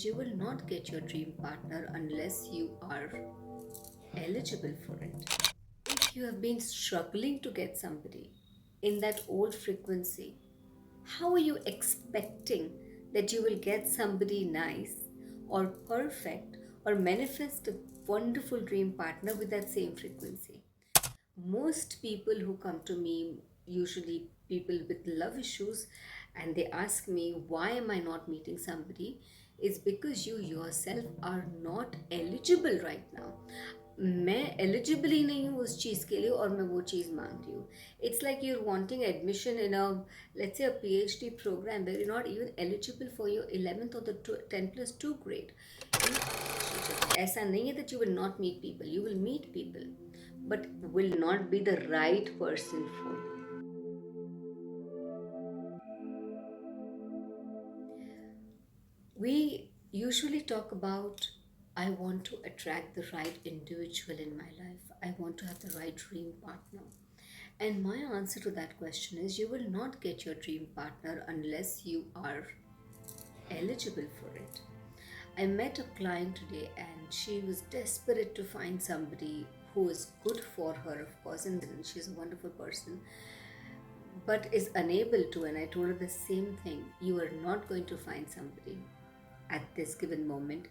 You will not get your dream partner unless you are eligible for it. If you have been struggling to get somebody in that old frequency, how are you expecting that you will get somebody nice or perfect or manifest a wonderful dream partner with that same frequency? Most people who come to me, usually people with love issues, and they ask me why am I not meeting somebody, is because you yourself are not eligible right now. मैं eligible ही नहीं हूँ उस चीज़ के लिए और मैं वो चीज़ मांग रही हूँ. It's like your wanting admission in a, let's say, a PhD program where you're not even eligible for your 11th or the 10+2 grade. ऐसा नहीं है that you will not meet people. You will meet people, but will not be the right person for you. We usually talk about, I want to attract the right individual in my life. I want to have the right dream partner. And my answer to that question is you will not get your dream partner unless you are eligible for it. I met a client today and she was desperate to find somebody who is good for her, of course, and she's a wonderful person, but is unable to. And I told her the same thing: you are not going to find somebody at this given moment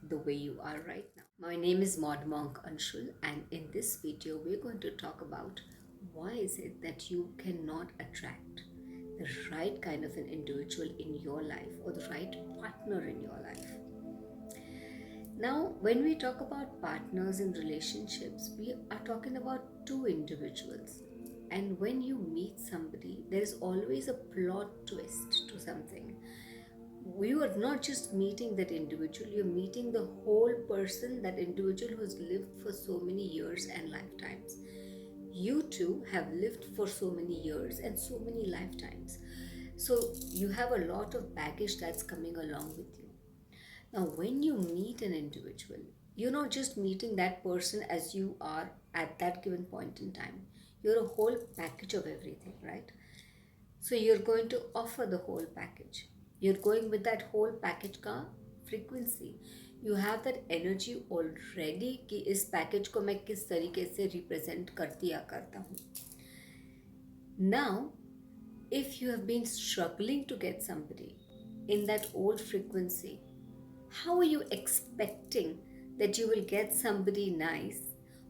the way you are right now. My name is ModMonk Anshul, and in this video, we're going to talk about why is it that you cannot attract the right kind of an individual in your life or the right partner in your life. Now, when we talk about partners in relationships, we are talking about two individuals. And when you meet somebody, there is always a plot twist to something. You are not just meeting that individual, you're meeting the whole person, that individual who's lived for so many years and lifetimes. You too have lived for so many years and so many lifetimes. So you have a lot of baggage that's coming along with you. Now, when you meet an individual, you're not just meeting that person as you are at that given point in time. You're a whole package of everything, right? So you're going to offer the whole package. You're going with that whole package का frequency. You have that energy already कि इस package को मैं किस तरीके से represent करती या करता हूँ. Now, if you have been struggling to get somebody in that old frequency, how are you expecting that you will get somebody nice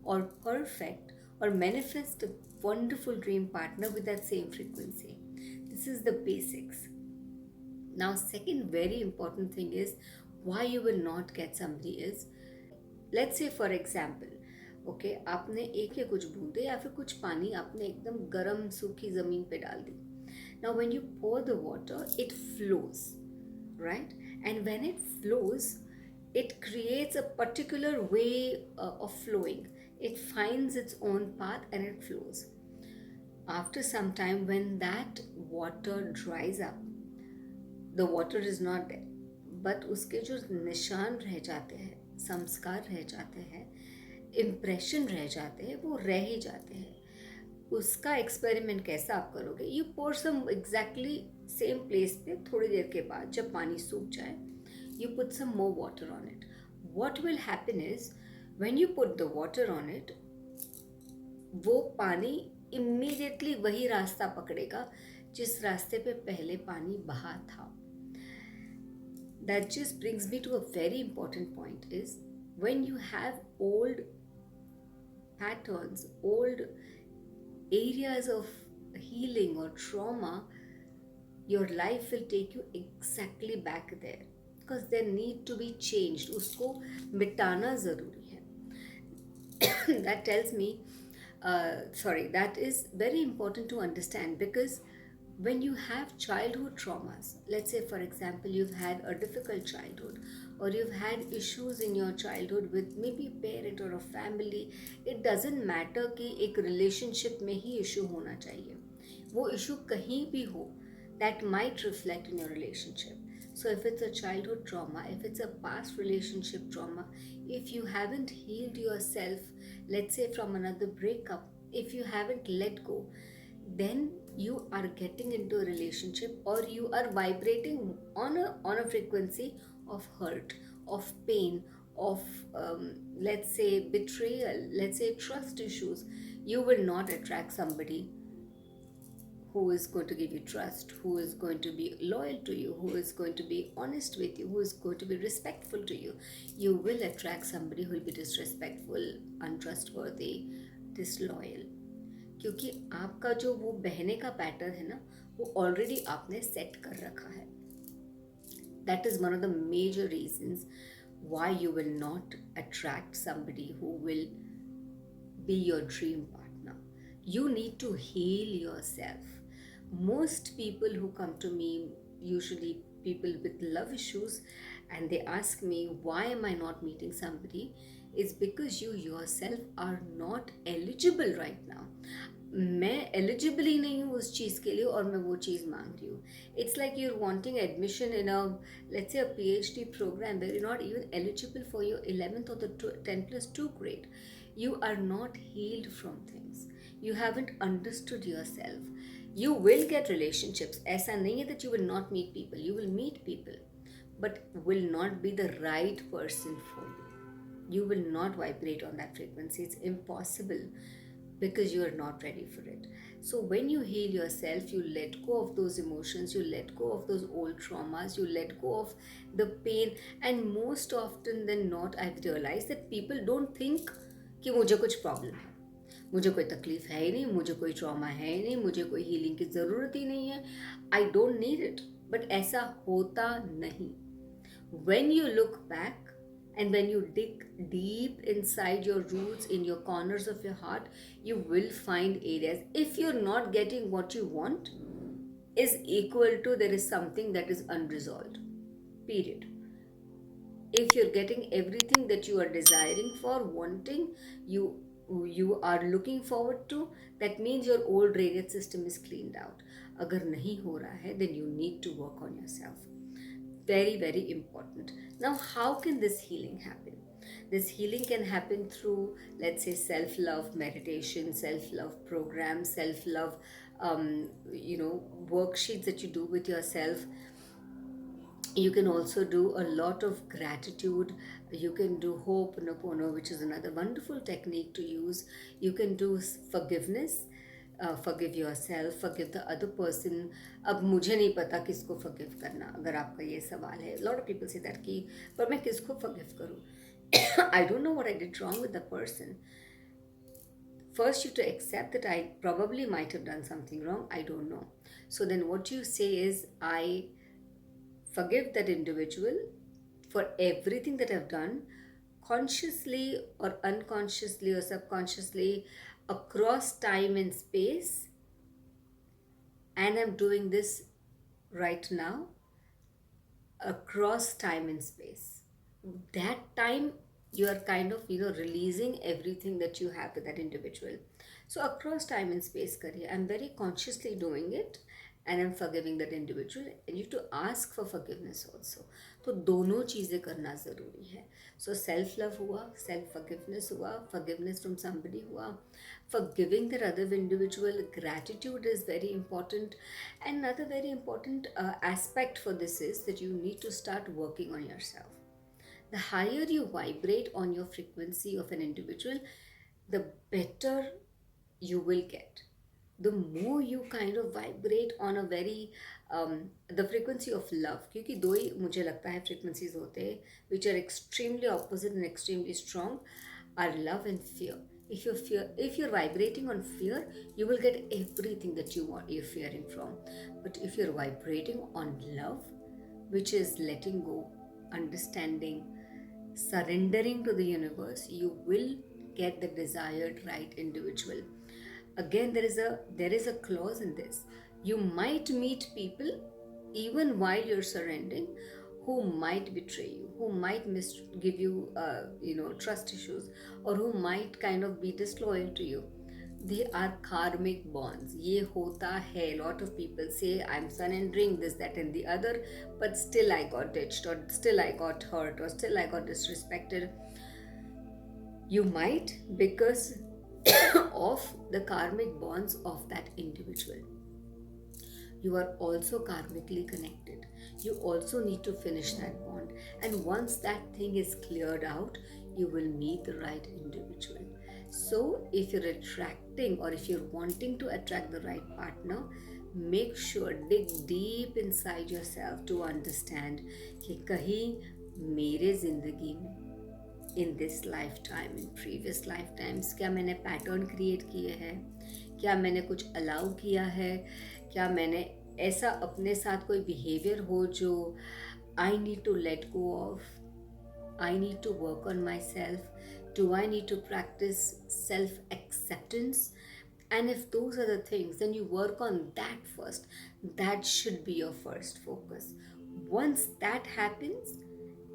or perfect or manifest a wonderful dream partner with that same frequency? This is the basics. Now, second very important thing is why you will not get somebody is, let's say for example, okay, आपने एक या कुछ बूंदे या फिर कुछ पानी आपने एकदम गर्म सूखी ज़मीन पे डाल दी. Now when you pour the water, it flows, right? And when it flows, it creates a particular way of flowing. It finds its own path and it flows. After some time, when that water dries up, the water is not there, but उसके जो निशान रह जाते हैं, संस्कार रह जाते हैं, इम्प्रेशन रह जाते हैं, वो रह ही जाते हैं. उसका एक्सपेरिमेंट कैसा आप करोगे? You pour some exactly same place पे थोड़ी देर के बाद जब पानी सूख जाए, you put some more water on it. What will happen is, when you put the water on it, वो पानी immediately वही रास्ता पकड़ेगा जिस रास्ते पे पहले पानी बहा था. That just brings me to a very important point is, when you have old patterns, old areas of healing or trauma, your life will take you exactly back there. Because there need to be changed. उसको मिटाना ज़रूरी है. That tells me, that is very important to understand, because when you have childhood traumas, let's say for example you've had a difficult childhood, or you've had issues in your childhood with maybe a parent or a family, it doesn't matter कि एक relationship में ही issue होना चाहिए. वो issue कहीं भी हो, that might reflect in your relationship. So if it's a childhood trauma, if it's a past relationship trauma, if you haven't healed yourself, let's say from another breakup, if you haven't let go, then you are getting into a relationship or you are vibrating on a frequency of hurt, of pain, of let's say betrayal, let's say trust issues, you will not attract somebody who is going to give you trust, who is going to be loyal to you, who is going to be honest with you, who is going to be respectful to you. You will attract somebody who will be disrespectful, untrustworthy, disloyal. क्योंकि आपका जो वो बहने का pattern है ना, वो already आपने सेट कर रखा है. That is one of the major reasons why you will not attract somebody who will be your dream partner. You need to heal yourself. Most people who come to me, usually people with love issues, and they ask me why am I not meeting somebody, is because you yourself are not eligible right now. मैं eligible ही नहीं हूँ उस चीज़ के लिए और मैं वो चीज़ मांग रही हूँ. It's like your wanting admission in a let's say a PhD program where you're not even eligible for your 11th or the 10+2 grade. You are not healed from things. You haven't understood yourself. You will get relationships. ऐसा नहीं है that you will not meet people. You will meet people, but will not be the right person for you. You will not vibrate on that frequency. It's impossible because you are not ready for it. So when you heal yourself, you let go of those emotions, you let go of those old traumas, you let go of the pain. And most often than not, I've realized that people don't think कि मुझे कुछ problem है, मुझे कोई तकलीफ है ही नहीं, मुझे कोई ट्रॉमा है ही नहीं, मुझे कोई हीलिंग की ज़रूरत ही नहीं है, I don't need it. But ऐसा होता नहीं. When you look back and when you dig deep inside your roots, in your corners of your heart, you will find areas. If you're not getting what you want, is equal to there is something that is unresolved. Period. If you're getting everything that you are desiring for, wanting, you are looking forward to, that means your old drainage system is cleaned out. अगर नहीं हो रहा है, then you need to work on yourself. Very, very important. Now, how can this healing happen? This healing can happen through, let's say, self-love meditation, self-love programs, self-love, worksheets that you do with yourself. You can also do a lot of gratitude. You can do Ho'oponopono, which is another wonderful technique to use. You can do forgiveness. Forgive yourself, forgive the other person. अब मुझे नहीं पता किसको forgive करना, अगर आपका ये सवाल है. A lot of people say that कि पर मैं किसको forgive करूँ? I don't know what I did wrong with the person. First, you to accept that I probably might have done something wrong. I don't know. So then what you say is, I forgive that individual for everything that I've done, consciously or unconsciously or subconsciously, across time and space. And I'm doing this right now across time and space. That time you are kind of releasing everything that you have with that individual. So across time and space career, I'm very consciously doing it, and I'm forgiving that individual, and you have to ask for forgiveness also. तो दोनों चीज़ें करना ज़रूरी है. So self love हुआ, self forgiveness हुआ, forgiveness from somebody हुआ, forgiving that other individual. Gratitude is very important. And another very important aspect for this is that you need to start working on yourself. The higher you vibrate on your frequency of an individual, the better you will get. The more you kind of vibrate on a very the frequency of love, क्योंकि दो ही मुझे लगता है frequencies होते हैं which are extremely opposite and extremely strong, are love and fear. If you're vibrating on fear, you will get everything that you're fearing from. But if you're vibrating on love, which is letting go, understanding, surrendering to the universe, you will get the desired right individual. Again, there is a clause in this. You might meet people even while you're surrendering who might betray you, who might give you trust issues, or who might kind of be disloyal to you. They are karmic bonds. ये होता है. A lot of people say, I'm surrendering this, that and the other, but still I got ditched, or still I got hurt, or still I got disrespected. You might, because of the karmic bonds of that individual. You are also karmically connected. you also need to finish that bond. And once that thing is cleared out, you will meet the right individual. So if you're attracting, or if you're wanting to attract the right partner, make sure, dig deep inside yourself to understand कि कहीं मेरे जिंदगी में, in this life time, in previous life times, क्या मैंने pattern create किए हैं, क्या मैंने कुछ अलाउ किया है, क्या मैंने ऐसा अपने साथ कोई बिहेवियर हो जो I need to let go of, I need to work on myself, do I need to practice self acceptance? And if those are the things, then you work on that first. That should be your first focus. Once that happens,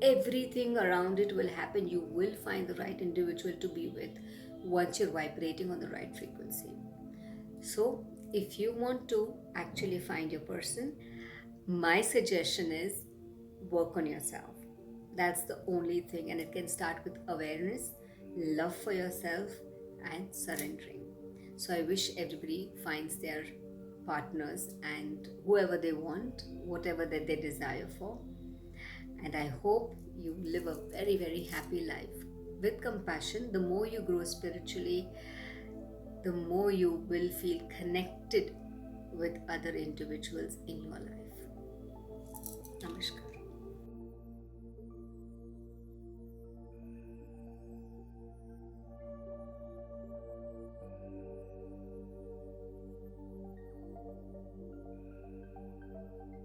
everything around it will happen. You will find the right individual to be with once you're vibrating on the right frequency. So if you want to actually find your person, my suggestion is work on yourself. That's the only thing, and it can start with awareness, love for yourself, and surrendering. So I wish everybody finds their partners and whoever they want, whatever that they desire for. And I hope you live a very, very happy life with compassion. The more you grow spiritually, the more you will feel connected with other individuals in your life. Namaskar.